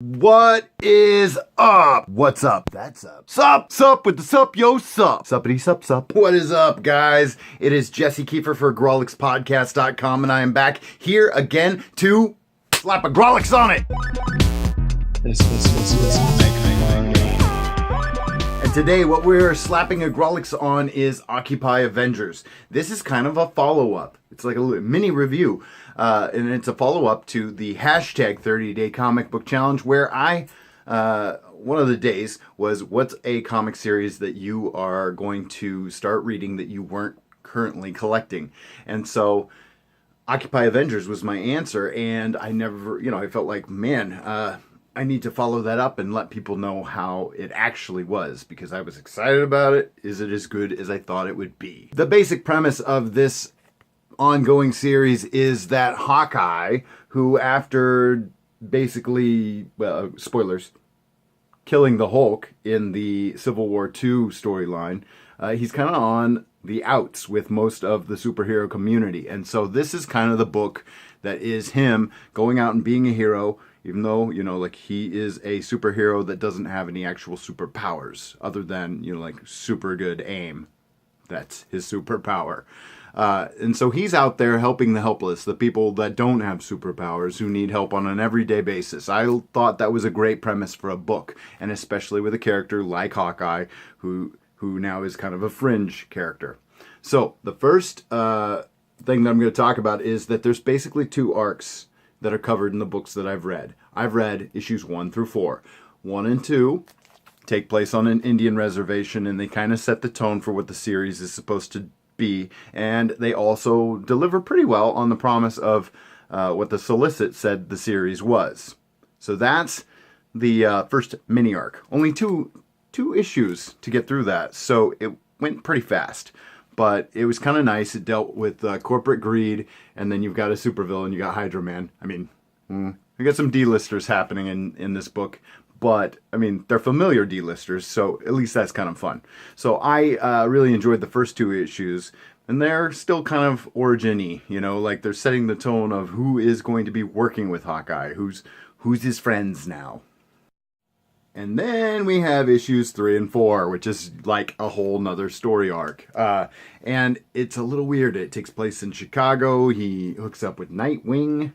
What is up? What's up? That's up. Sup with the sup, yo, sup. Suppity sup. What is up, guys? It is Jesse Kiefer for Grawlixpodcast.com, and I am back here again to slap a Grawlix on it. And today, what we're slapping a Grawlix on is Occupy Avengers. This is kind of a follow-up. It's like a mini review. And it's a follow-up to the hashtag 30-day comic book challenge, where one of the days was, what's a comic series that you are going to start reading that you weren't currently collecting? And so Occupy Avengers was my answer, and I never, I felt like, man, I need to follow that up and let people know how it actually was, because I was excited about it. Is it as good as I thought it would be? The basic premise of this ongoing series is that Hawkeye, who after basically, well, spoilers, killing the Hulk in the Civil War II storyline, he's kind of on the outs with most of the superhero community. And so this is kind of the book that is him going out and being a hero, even though, like he is a superhero that doesn't have any actual superpowers other than, like super good aim. That's his superpower. And so he's out there helping the helpless, the people that don't have superpowers, who need help on an everyday basis. I thought that was a great premise for a book, and especially with a character like Hawkeye, who now is kind of a fringe character. So the first thing that I'm going to talk about is that there's basically two arcs that are covered in the books that I've read. I've read issues 1 through 4. 1 and 2 take place on an Indian reservation, and they kind of set the tone for what the series is supposed to be, and they also deliver pretty well on the promise of what the solicit said the series was. So that's the first mini arc. Only two issues to get through that, so it went pretty fast. But it was kind of nice. It dealt with corporate greed, and then you've got a supervillain, you got Hydro Man. I mean, we got some D-listers happening in this book, but, I mean, they're familiar D-listers, so at least that's kind of fun. So I really enjoyed the first 2 issues, and they're still kind of origin-y, like they're setting the tone of who is going to be working with Hawkeye, who's his friends now. And then we have issues 3 and 4, which is like a whole nother story arc. And it's a little weird. It takes place in Chicago. He hooks up with Nightwing.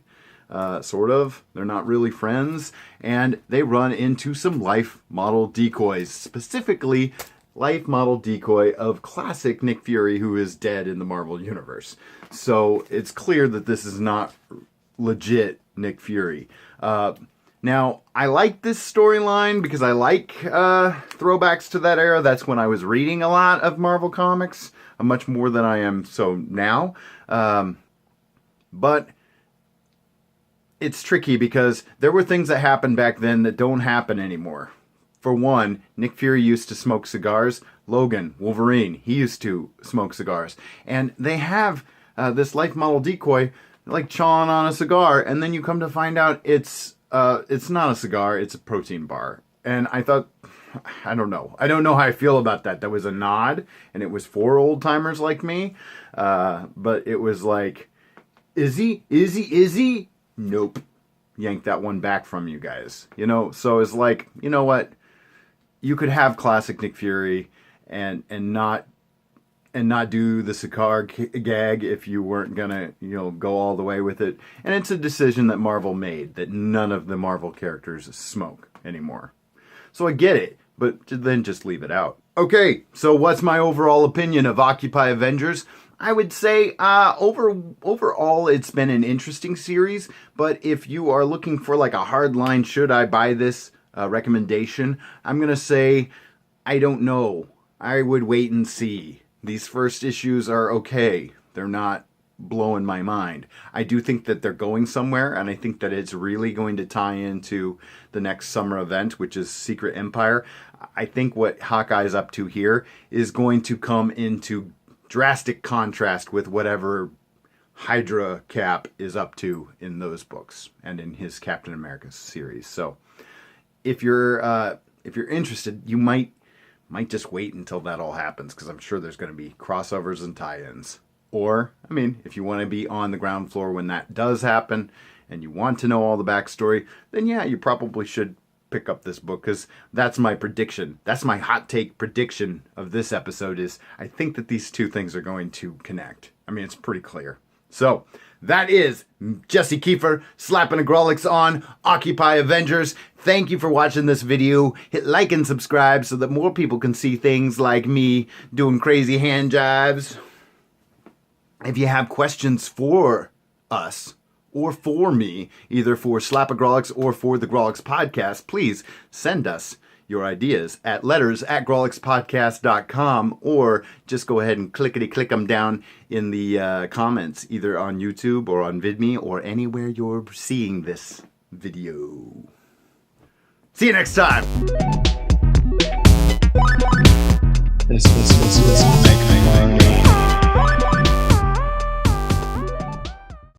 Sort of. They're not really friends, and they run into some life model decoys, specifically life model decoy of classic Nick Fury, who is dead in the Marvel Universe. So it's clear that this is not legit Nick Fury. Now, I like this storyline because I like throwbacks to that era. That's when I was reading a lot of Marvel comics, much more than I am so now. But it's tricky because there were things that happened back then that don't happen anymore. For one, Nick Fury used to smoke cigars. Logan, Wolverine, he used to smoke cigars. And they have this life model decoy like chawing on a cigar, and then you come to find out it's not a cigar, it's a protein bar. And I thought, I don't know how I feel about that. That was a nod, and it was for old timers like me. But it was like, is he? Nope. Yank that one back from you guys. So it's like, you know what? You could have classic Nick Fury and not do the cigar gag if you weren't gonna, go all the way with it. And it's a decision that Marvel made, that none of the Marvel characters smoke anymore. So I get it, but then just leave it out. Okay, so what's my overall opinion of Occupy Avengers? I would say overall it's been an interesting series, but if you are looking for like a hard line, should I buy this recommendation, I'm going to say, I don't know. I would wait and see. These first issues are okay. They're not blowing my mind. I do think that they're going somewhere, and I think that it's really going to tie into the next summer event, which is Secret Empire. I think what Hawkeye's up to here is going to come into drastic contrast with whatever Hydra Cap is up to in those books and in his Captain America series. So if you're interested, you might just wait until that all happens, because I'm sure there's going to be crossovers and tie-ins. Or, I mean, if you want to be on the ground floor when that does happen and you want to know all the backstory, then yeah, you probably should pick up this book, because that's my prediction. That's my hot take prediction of this episode is I think that these two things are going to connect. I mean, it's pretty clear. So that is Jesse Kiefer slapping a Grawlix on Occupy Avengers. Thank you for watching this video. Hit like and subscribe so that more people can see things like me doing crazy hand jives. If you have questions for us or for me, either for Slap a Grawlix or for the Grawlix podcast, please send us your ideas at letters@grawlixpodcast.com, or just go ahead and click them down in the comments, either on YouTube or on VidMe or anywhere you're seeing this video. See you next time. This